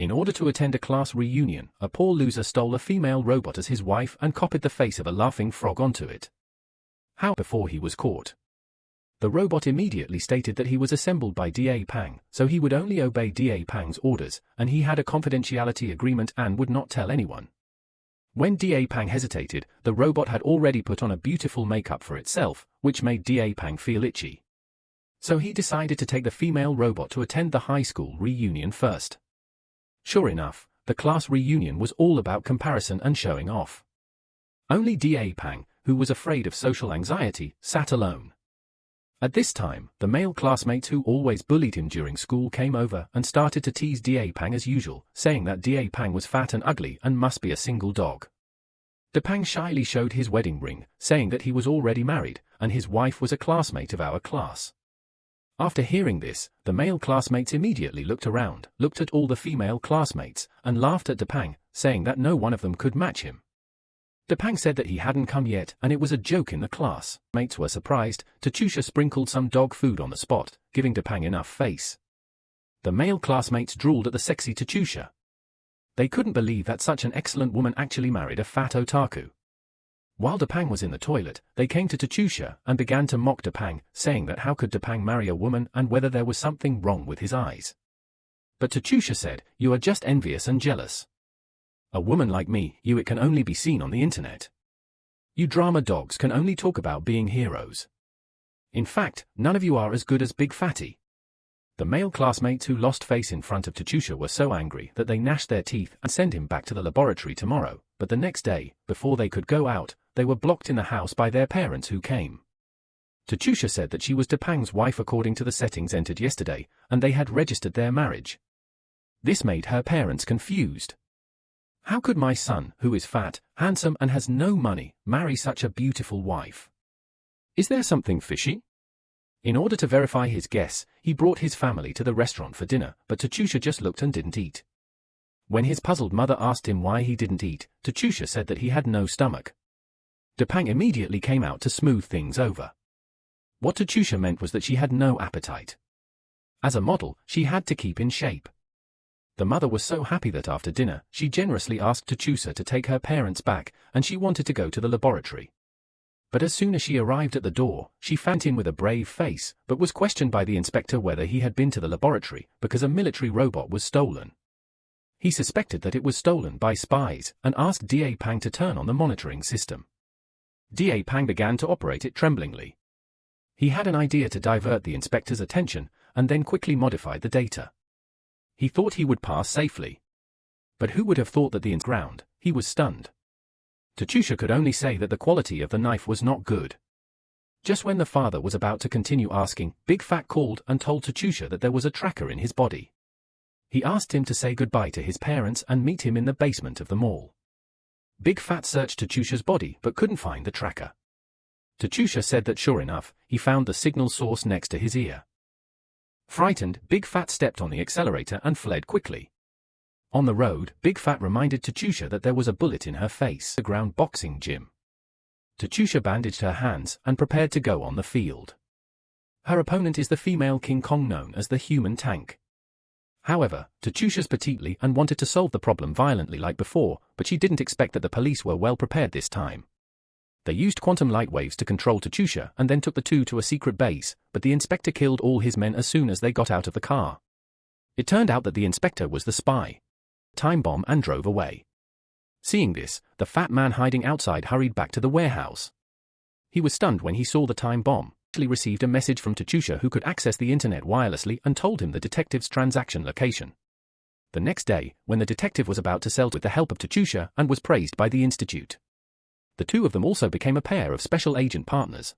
In order to attend a class reunion, a poor loser stole a female robot as his wife and copied the face of a laughing frog onto it. How before he was caught? The robot immediately stated that he was assembled by Da Pang, so he would only obey Da Pang's orders, and he had a confidentiality agreement and would not tell anyone. When Da Pang hesitated, the robot had already put on a beautiful makeup for itself, which made Da Pang feel itchy. So he decided to take the female robot to attend the high school reunion first. Sure enough, the class reunion was all about comparison and showing off. Only Da Pang, who was afraid of social anxiety, sat alone. At this time, the male classmates who always bullied him during school came over and started to tease Da Pang as usual, saying that Da Pang was fat and ugly and must be a single dog. Da Pang shyly showed his wedding ring, saying that he was already married, and his wife was a classmate of our class. After hearing this, the male classmates immediately looked around, looked at all the female classmates, and laughed at Da Pang, saying that no one of them could match him. Da Pang said that he hadn't come yet and it was a joke in the class. Mates were surprised. Tachusha sprinkled some dog food on the spot, giving Da Pang enough face. The male classmates drooled at the sexy Tachusha. They couldn't believe that such an excellent woman actually married a fat otaku. While Da Pang was in the toilet, they came to Tachusha and began to mock Da Pang, saying that how could Da Pang marry a woman and whether there was something wrong with his eyes. But Tachusha said, "You are just envious and jealous. A woman like me, it can only be seen on the internet. You drama dogs can only talk about being heroes. In fact, none of you are as good as Big Fatty." The male classmates who lost face in front of Tachusha were so angry that they gnashed their teeth and sent him back to the laboratory tomorrow, but the next day, before they could go out, they were blocked in the house by their parents who came. Tachusha said that she was Da Pang's wife according to the settings entered yesterday, and they had registered their marriage. This made her parents confused. How could my son, who is fat, handsome and has no money, marry such a beautiful wife? Is there something fishy? In order to verify his guess, he brought his family to the restaurant for dinner, but Tachusha just looked and didn't eat. When his puzzled mother asked him why he didn't eat, Tachusha said that he had no stomach. Da Pang immediately came out to smooth things over. What Tachusha meant was that she had no appetite. As a model, she had to keep in shape. The mother was so happy that after dinner, she generously asked Tachusha to take her parents back, and she wanted to go to the laboratory. But as soon as she arrived at the door, she found him with a brave face, but was questioned by the inspector whether he had been to the laboratory, because a military robot was stolen. He suspected that it was stolen by spies, and asked Da Pang to turn on the monitoring system. Da Pang began to operate it tremblingly. He had an idea to divert the inspector's attention, and then quickly modified the data. He thought he would pass safely. But who would have thought that the ground, he was stunned. Tachusha could only say that the quality of the knife was not good. Just when the father was about to continue asking, Big Fat called and told Tachusha that there was a tracker in his body. He asked him to say goodbye to his parents and meet him in the basement of the mall. Big Fat searched Tachusha's body but couldn't find the tracker. Tachusha said that sure enough, he found the signal source next to his ear. Frightened, Big Fat stepped on the accelerator and fled quickly. On the road, Big Fat reminded Tachusha that there was a bullet in her face. The ground boxing gym. Tachusha bandaged her hands and prepared to go on the field. Her opponent is the female King Kong known as the Human Tank. However, Tachusha's petitely and wanted to solve the problem violently like before, but she didn't expect that the police were well prepared this time. They used quantum light waves to control Tachusha and then took the two to a secret base, but the inspector killed all his men as soon as they got out of the car. It turned out that the inspector was the spy. Time bomb and drove away. Seeing this, the fat man hiding outside hurried back to the warehouse. He was stunned when he saw the time bomb. He received a message from Tachusha who could access the internet wirelessly and told him the detective's transaction location. The next day, when the detective was about to sell with the help of Tachusha and was praised by the institute. The two of them also became a pair of special agent partners.